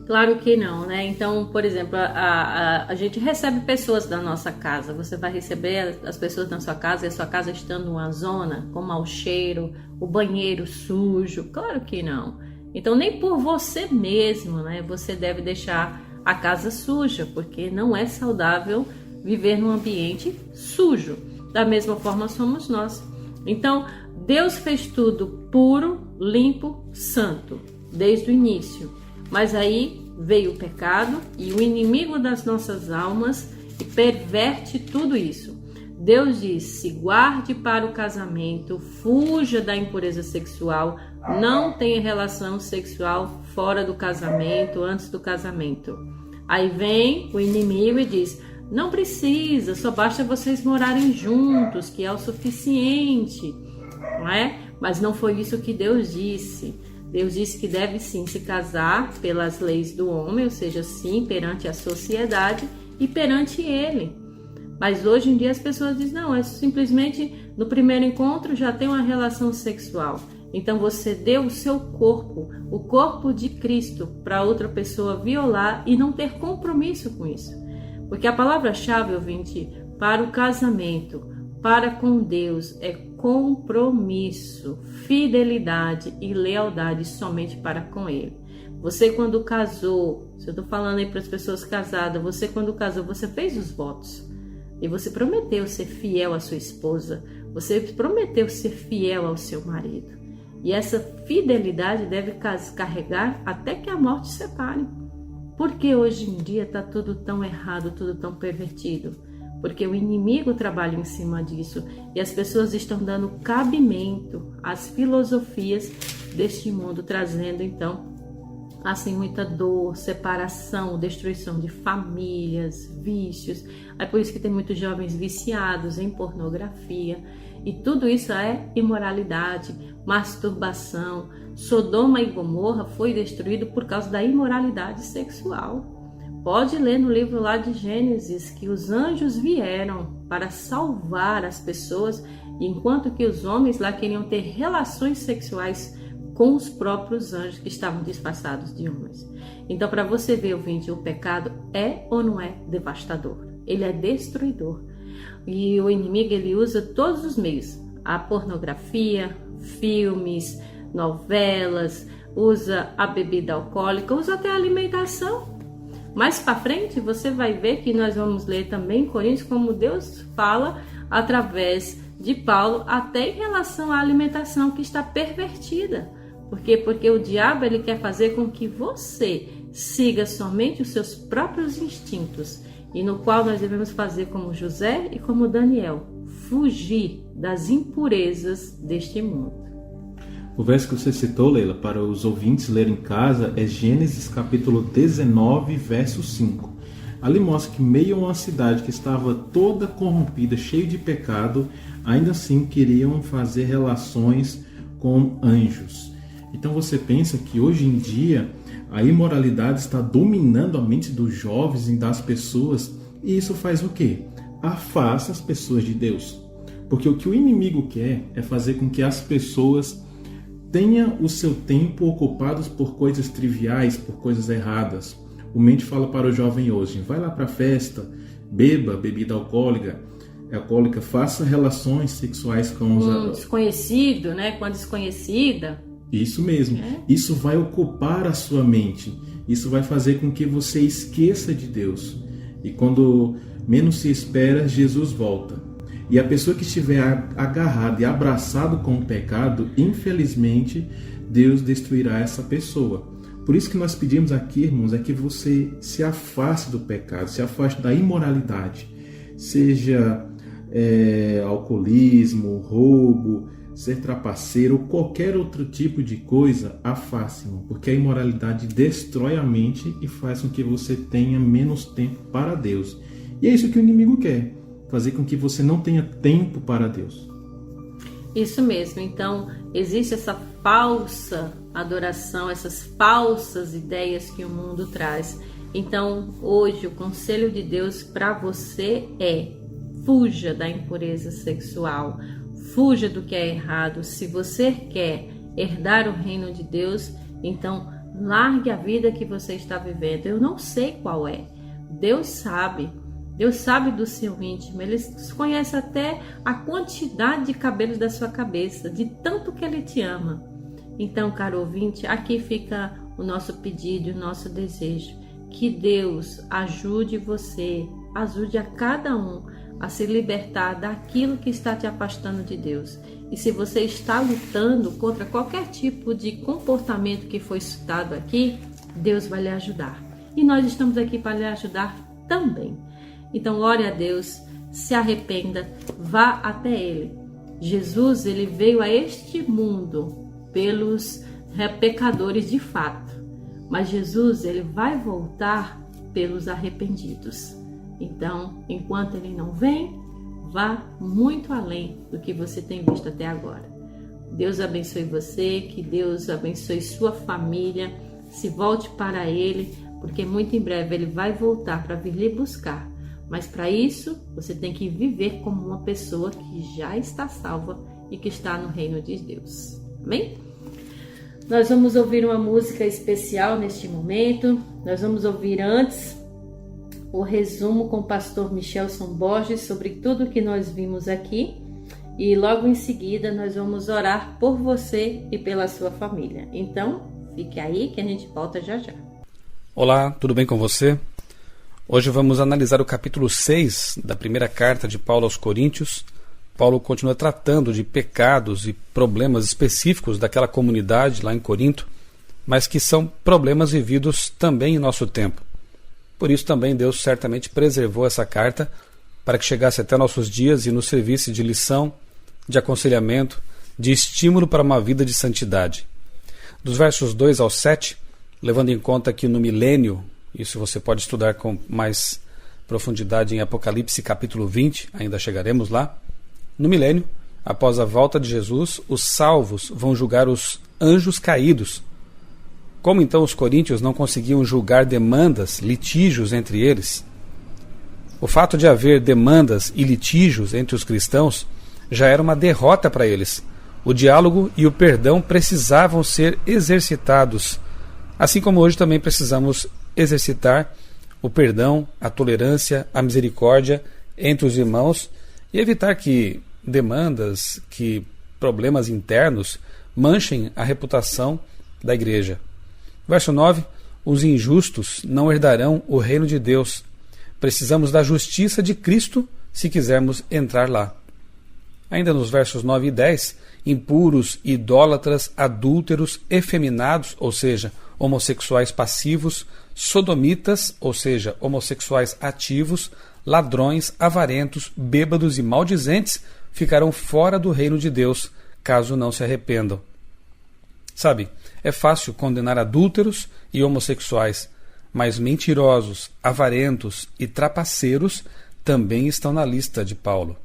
Claro que não, né? Então, por exemplo, a gente recebe pessoas da nossa casa. Você vai receber as pessoas da sua casa e a sua casa estando numa zona com mau cheiro, o banheiro sujo? Claro que não. Então, nem por você mesmo, né? Você deve deixar a casa suja, porque não é saudável viver num ambiente sujo. Da mesma forma somos nós. Então, Deus fez tudo puro, limpo, santo, desde o início. Mas aí veio o pecado e o inimigo das nossas almas e perverte tudo isso. Deus diz: se guarde para o casamento, fuja da impureza sexual, não tenha relação sexual fora do casamento, antes do casamento. Aí vem o inimigo e diz: não precisa, só basta vocês morarem juntos, que é o suficiente, não é? Mas não foi isso que Deus disse. Deus disse que deve sim se casar pelas leis do homem, ou seja, sim, perante a sociedade e perante ele. Mas hoje em dia as pessoas dizem: não, é simplesmente no primeiro encontro já tem uma relação sexual. Então você deu o seu corpo, o corpo de Cristo, para outra pessoa violar e não ter compromisso com isso. Porque a palavra-chave, ouvinte, para o casamento, para com Deus, é compromisso, fidelidade e lealdade somente para com Ele. Você quando casou, se eu estou falando aí para as pessoas casadas, você quando casou, você fez os votos. E você prometeu ser fiel à sua esposa, você prometeu ser fiel ao seu marido. E essa fidelidade deve carregar até que a morte separe. Porque hoje em dia está tudo tão errado, tudo tão pervertido? Porque o inimigo trabalha em cima disso e as pessoas estão dando cabimento às filosofias deste mundo, trazendo então assim muita dor, separação, destruição de famílias, vícios. É por isso que tem muitos jovens viciados em pornografia e tudo isso é imoralidade, masturbação. Sodoma e Gomorra foi destruído por causa da imoralidade sexual. Pode ler no livro lá de Gênesis que os anjos vieram para salvar as pessoas, enquanto que os homens lá queriam ter relações sexuais com os próprios anjos que estavam disfarçados de homens. Então, para você ver, ouvinte, o pecado é ou não é devastador? Ele é destruidor. E o inimigo, ele usa todos os meios. A pornografia, filmes, novelas, usa a bebida alcoólica, usa até a alimentação. Mais para frente você vai ver que nós vamos ler também em Coríntios como Deus fala através de Paulo até em relação à alimentação que está pervertida. Por quê? Porque o diabo ele quer fazer com que você siga somente os seus próprios instintos e no qual nós devemos fazer como José e como Daniel, fugir das impurezas deste mundo. O verso que você citou, Leila, para os ouvintes lerem em casa é Gênesis capítulo 19, verso 5. Ali mostra que meio a uma cidade que estava toda corrompida, cheia de pecado, ainda assim queriam fazer relações com anjos. Então você pensa que hoje em dia a imoralidade está dominando a mente dos jovens e das pessoas, e isso faz o quê? Afasta as pessoas de Deus. Porque o que o inimigo quer é fazer com que as pessoas tenha o seu tempo ocupado por coisas triviais, por coisas erradas. O mente fala para o jovem hoje: vai lá para a festa, beba bebida alcoólica, faça relações sexuais com os desconhecido, né? Com a desconhecida. Isso mesmo. Isso vai ocupar a sua mente. Isso vai fazer com que você esqueça de Deus. E quando menos se espera, Jesus volta. E a pessoa que estiver agarrada e abraçado com o pecado, infelizmente, Deus destruirá essa pessoa. Por isso que nós pedimos aqui, irmãos, é que você se afaste do pecado, se afaste da imoralidade. Seja alcoolismo, roubo, ser trapaceiro ou qualquer outro tipo de coisa, afaste-o. Porque a imoralidade destrói a mente e faz com que você tenha menos tempo para Deus. E é isso que o inimigo quer. fazer com que você não tenha tempo para Deus. Isso mesmo. Então, existe essa falsa adoração, essas falsas ideias que o mundo traz. Então, hoje, o conselho de Deus para você é: fuja da impureza sexual, fuja do que é errado. Se você quer herdar o reino de Deus, então largue a vida que você está vivendo. Eu não sei qual é. Deus sabe do seu íntimo. Ele conhece até a quantidade de cabelos da sua cabeça, de tanto que Ele te ama. Então, caro ouvinte, aqui fica o nosso pedido, o nosso desejo. Que Deus ajude você, ajude a cada um a se libertar daquilo que está te afastando de Deus. E se você está lutando contra qualquer tipo de comportamento que foi citado aqui, Deus vai lhe ajudar. E nós estamos aqui para lhe ajudar também. Então, ore a Deus, se arrependa, vá até Ele. Jesus, Ele veio a este mundo pelos pecadores de fato. Mas Jesus, Ele vai voltar pelos arrependidos. Então, enquanto Ele não vem, vá muito além do que você tem visto até agora. Deus abençoe você, que Deus abençoe sua família. Se volte para Ele, porque muito em breve Ele vai voltar para vir lhe buscar. Mas para isso, você tem que viver como uma pessoa que já está salva e que está no reino de Deus. Amém? Nós vamos ouvir uma música especial neste momento. Nós vamos ouvir antes o resumo com o pastor Michelson Borges sobre tudo que nós vimos aqui. E logo em seguida nós vamos orar por você e pela sua família. Então, fique aí que a gente volta já já. Olá, tudo bem com você? Hoje vamos analisar o capítulo 6 da primeira carta de Paulo aos Coríntios. Paulo continua tratando de pecados e problemas específicos daquela comunidade lá em Corinto, mas que são problemas vividos também em nosso tempo. Por isso também Deus certamente preservou essa carta para que chegasse até nossos dias e nos servisse de lição, de aconselhamento, de estímulo para uma vida de santidade. Dos versos 2 ao 7, levando em conta que no milênio, isso você pode estudar com mais profundidade em Apocalipse capítulo 20, ainda chegaremos lá. No milênio, após a volta de Jesus, os salvos vão julgar os anjos caídos. Como então os coríntios não conseguiam julgar demandas, litígios entre eles? O fato de haver demandas e litígios entre os cristãos já era uma derrota para eles. O diálogo e o perdão precisavam ser exercitados, assim como hoje também precisamos exercitar o perdão, a tolerância, a misericórdia entre os irmãos e evitar que demandas, que problemas internos manchem a reputação da igreja. Verso 9, os injustos não herdarão o reino de Deus. Precisamos da justiça de Cristo se quisermos entrar lá. Ainda nos versos 9 e 10, impuros, idólatras, adúlteros, efeminados, ou seja, homossexuais passivos, sodomitas, ou seja, homossexuais ativos, ladrões, avarentos, bêbados e maldizentes ficarão fora do reino de Deus, caso não se arrependam. Sabe, é fácil condenar adúlteros e homossexuais, mas mentirosos, avarentos e trapaceiros também estão na lista de Paulo.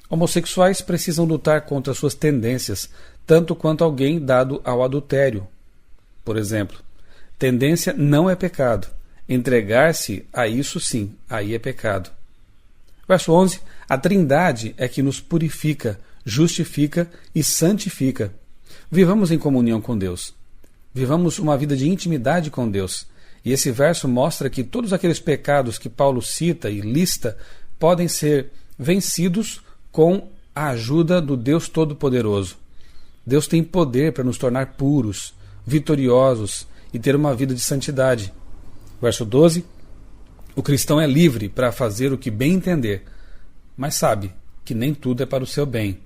Homossexuais precisam lutar contra suas tendências, tanto quanto alguém dado ao adultério. Por exemplo, tendência não é pecado. Entregar-se a isso sim, aí é pecado. Verso 11, a Trindade é que nos purifica, justifica e santifica. Vivamos em comunhão com Deus. Vivamos uma vida de intimidade com Deus. E esse verso mostra que todos aqueles pecados que Paulo cita e lista podem ser vencidos com a ajuda do Deus Todo-Poderoso. Deus tem poder para nos tornar puros, vitoriosos e ter uma vida de santidade. Verso 12, o cristão é livre para fazer o que bem entender, mas sabe que nem tudo é para o seu bem.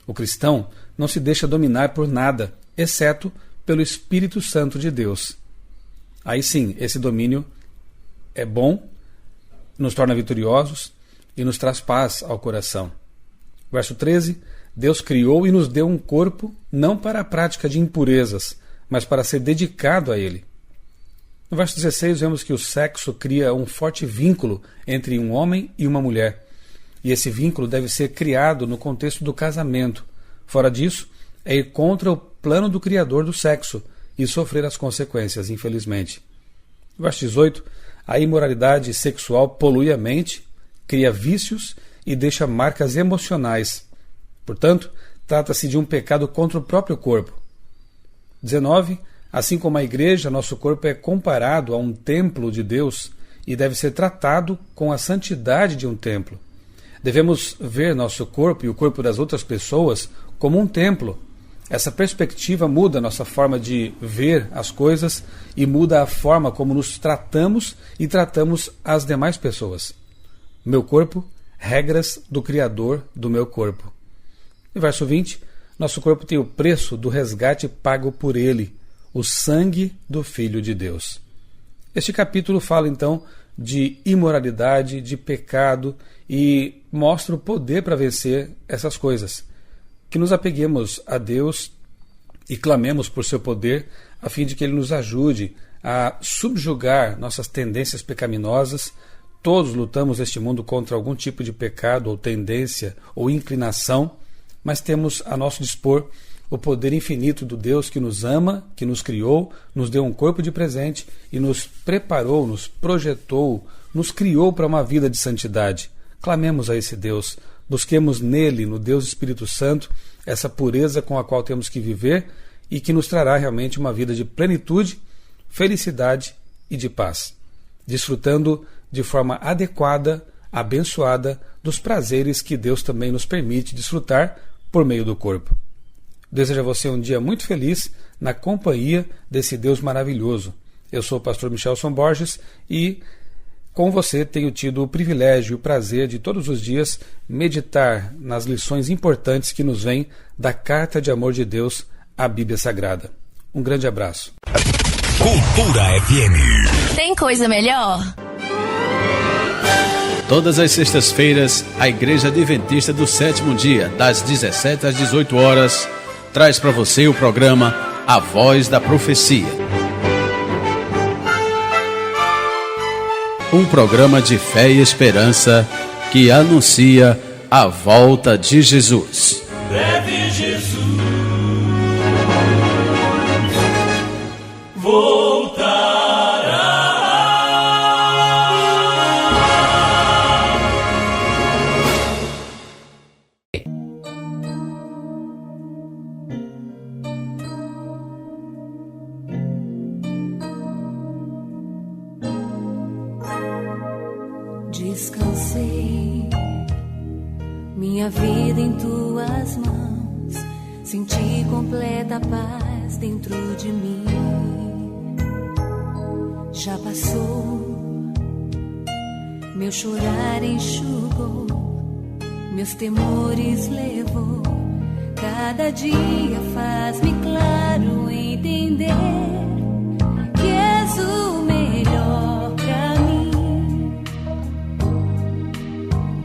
O cristão não se deixa dominar por nada, exceto pelo Espírito Santo de Deus. Aí sim, esse domínio é bom, nos torna vitoriosos e nos traz paz ao coração. Verso 13, Deus criou e nos deu um corpo não para a prática de impurezas, mas para ser dedicado a Ele. No verso 16 vemos que o sexo cria um forte vínculo entre um homem e uma mulher. e esse vínculo deve ser criado no contexto do casamento. Fora disso, é ir contra o plano do Criador do sexo e sofrer as consequências, infelizmente. Verso 18. A imoralidade sexual polui a mente, cria vícios e deixa marcas emocionais. Portanto, trata-se de um pecado contra o próprio corpo. 19. Assim como a igreja, nosso corpo é comparado a um templo de Deus e deve ser tratado com a santidade de um templo. Devemos ver nosso corpo e o corpo das outras pessoas como um templo. Essa perspectiva muda nossa forma de ver as coisas e muda a forma como nos tratamos e tratamos as demais pessoas. Meu corpo, regras do Criador do meu corpo. E verso 20, nosso corpo tem o preço do resgate pago por ele, o sangue do Filho de Deus. Este capítulo fala então de imoralidade, de pecado e mostra o poder para vencer essas coisas. Que nos apeguemos a Deus e clamemos por seu poder, a fim de que Ele nos ajude a subjugar nossas tendências pecaminosas. Todos lutamos neste mundo contra algum tipo de pecado ou tendência ou inclinação, mas temos a nosso dispor o poder infinito do Deus que nos ama, que nos criou, nos deu um corpo de presente e nos preparou, nos projetou, nos criou para uma vida de santidade. Clamemos a esse Deus. Busquemos nele, no Deus Espírito Santo, essa pureza com a qual temos que viver e que nos trará realmente uma vida de plenitude, felicidade e de paz, desfrutando de forma adequada, abençoada, dos prazeres que Deus também nos permite desfrutar por meio do corpo. Desejo a você um dia muito feliz na companhia desse Deus maravilhoso. Eu sou o pastor Michelson Borges e com você tenho tido o privilégio e o prazer de todos os dias meditar nas lições importantes que nos vêm da carta de amor de Deus, a Bíblia Sagrada. Um grande abraço. Cultura FM. Tem coisa melhor? Todas as sextas-feiras, a Igreja Adventista do Sétimo Dia, das 17 às 18 horas, traz para você o programa A Voz da Profecia. Um programa de fé e esperança que anuncia a volta de Jesus. Breve Jesus voltará. Descansei minha vida em tuas mãos, senti completa paz dentro de mim. Já passou, meu chorar enxugou, meus temores levou. Cada dia faz-me claro entender que és o melhor pra mim.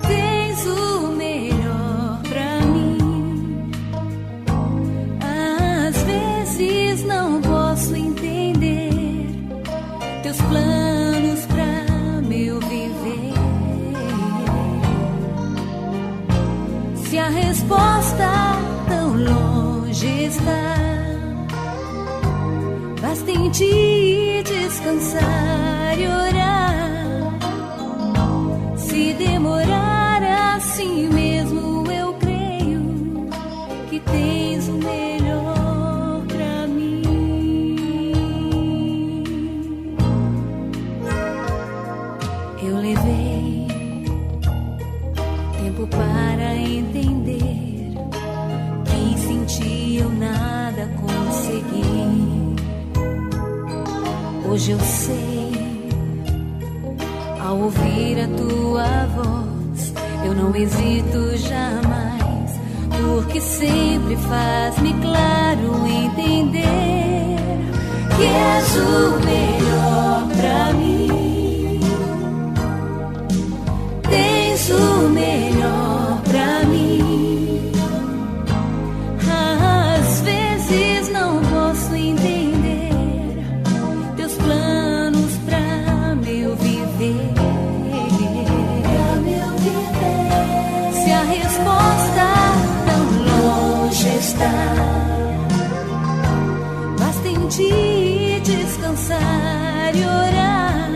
Tens o melhor pra mim. Às vezes não posso entender teus planos pra meu viver. Se a resposta tão longe está, basta em ti descansar e orar. Se demorar assim mesmo, eu creio que tens o melhor pra mim. Eu levei tempo para entender que sem ti eu nada consegui. Hoje eu sei, ao ouvir a tua voz, eu não hesito jamais, porque sempre faz-me claro entender que és o melhor pra mim. Tens o melhor pra mim. Às vezes não posso entender teus planos pra meu viver. Pra meu viver. e orar.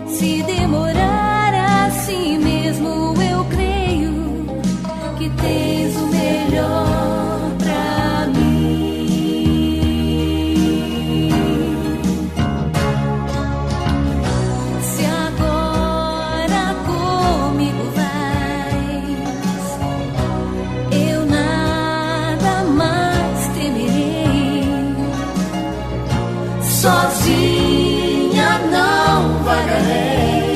Se demorar assim mesmo, eu creio que tens o melhor pra mim. Se agora comigo vais, eu nada mais temerei. Sozinha não vagarei.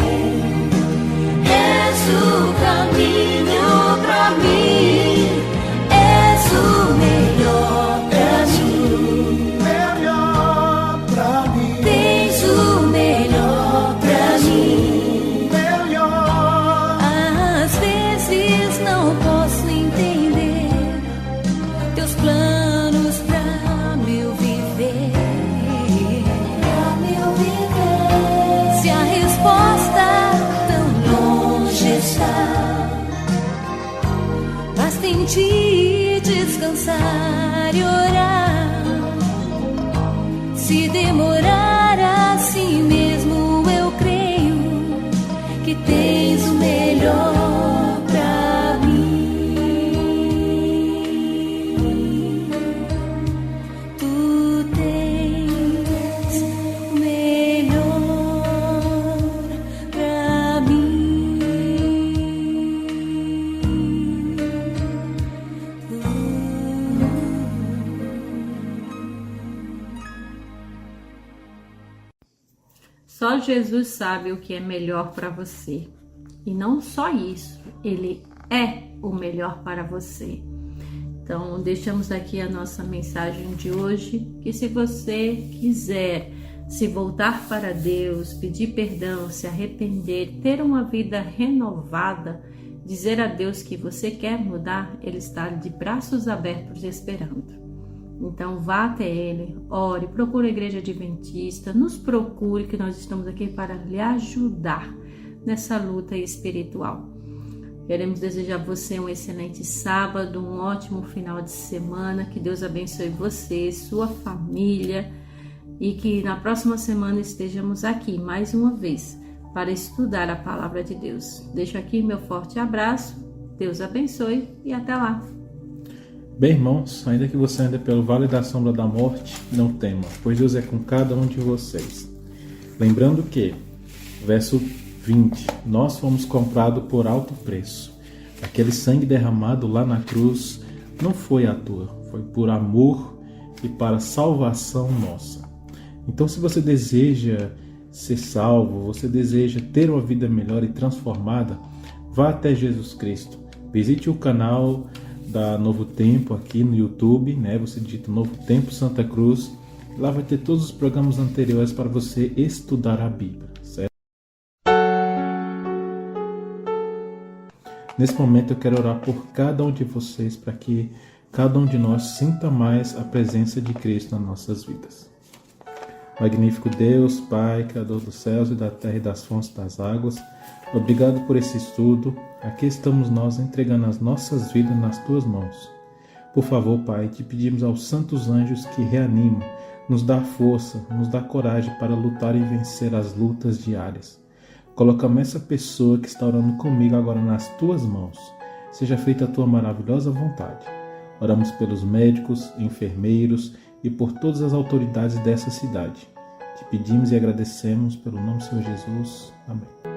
És o caminho pra mim, és o melhor pra mim. Tens o melhor pra mim. Às vezes não posso entender teus planos pra meu viver. Se a resposta tão longe está, basta em ti descansar e orar. Se demorar assim mesmo, eu creio que tens o melhor pra mim. Tu tens o melhor pra mim. Só Jesus sabe o que é melhor para você. E não só isso, Ele é o melhor para você. Então, deixamos aqui a nossa mensagem de hoje, que se você quiser se voltar para Deus, pedir perdão, se arrepender, ter uma vida renovada, dizer a Deus que você quer mudar, Ele está de braços abertos esperando. Então vá até Ele, ore, procure a Igreja Adventista, nos procure, que nós estamos aqui para lhe ajudar nessa luta espiritual. Queremos desejar a você um excelente sábado, um ótimo final de semana, que Deus abençoe você, sua família, e que na próxima semana estejamos aqui mais uma vez para estudar a Palavra de Deus. Deixo aqui meu forte abraço, Deus abençoe e até lá! Bem, irmãos, ainda que você ande pelo vale da sombra da morte, não tema, pois Deus é com cada um de vocês. Lembrando que, verso 20, nós fomos comprados por alto preço. Aquele sangue derramado lá na cruz não foi à toa, foi por amor e para salvação nossa. Então, se você deseja ser salvo, você deseja ter uma vida melhor e transformada, vá até Jesus Cristo. Visite o canal da Novo Tempo aqui no YouTube, né? Você digita Novo Tempo Santa Cruz. Lá vai ter todos os programas anteriores para você estudar a Bíblia, certo? Nesse momento eu quero orar por cada um de vocês para que cada um de nós sinta mais a presença de Cristo nas nossas vidas. Magnífico Deus, Pai, Criador dos céus e da terra e das fontes das águas, obrigado por esse estudo. Aqui estamos nós entregando as nossas vidas nas Tuas mãos. Por favor, Pai, te pedimos aos santos anjos que reanimam, nos dá força, nos dá coragem para lutar e vencer as lutas diárias. Colocamos essa pessoa que está orando comigo agora nas Tuas mãos. Seja feita a Tua maravilhosa vontade. Oramos pelos médicos, enfermeiros e por todas as autoridades dessa cidade. Te pedimos e agradecemos pelo nome do Senhor Jesus. Amém.